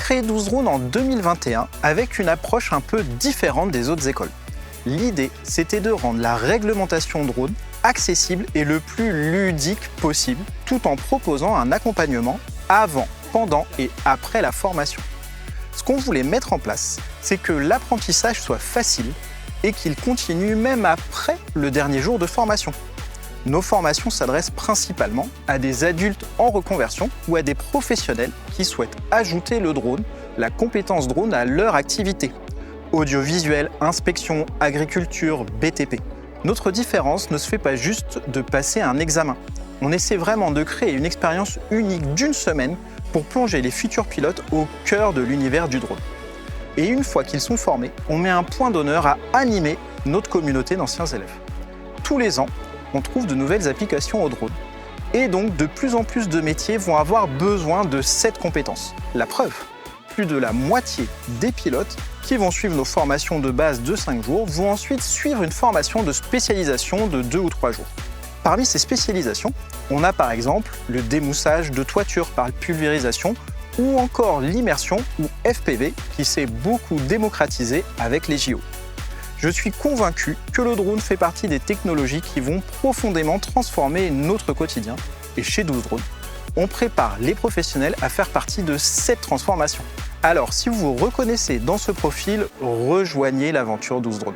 créé 12 Drones en 2021 avec une approche un peu différente des autres écoles. L'idée, c'était de rendre la réglementation drone accessible et le plus ludique possible, tout en proposant un accompagnement avant, pendant et après la formation. Ce qu'on voulait mettre en place, c'est que l'apprentissage soit facile et qu'il continue même après le dernier jour de formation. Nos formations s'adressent principalement à des adultes en reconversion ou à des professionnels qui souhaitent ajouter le drone, la compétence drone à leur activité. Audiovisuel, inspection, agriculture, BTP. Notre différence ne se fait pas juste de passer un examen. On essaie vraiment de créer une expérience unique d'une semaine pour plonger les futurs pilotes au cœur de l'univers du drone. Et une fois qu'ils sont formés, on met un point d'honneur à animer notre communauté d'anciens élèves. Tous les ans, on trouve de nouvelles applications au drone. Et donc, de plus en plus de métiers vont avoir besoin de cette compétence. La preuve, plus de la moitié des pilotes qui vont suivre nos formations de base de 5 jours vont ensuite suivre une formation de spécialisation de 2 ou 3 jours. Parmi ces spécialisations, on a par exemple le démoussage de toiture par pulvérisation ou encore l'immersion ou FPV qui s'est beaucoup démocratisé avec les JO. Je suis convaincu que le drone fait partie des technologies qui vont profondément transformer notre quotidien. Et chez 12 Drones, on prépare les professionnels à faire partie de cette transformation. Alors, si vous vous reconnaissez dans ce profil, rejoignez l'aventure 12 Drones.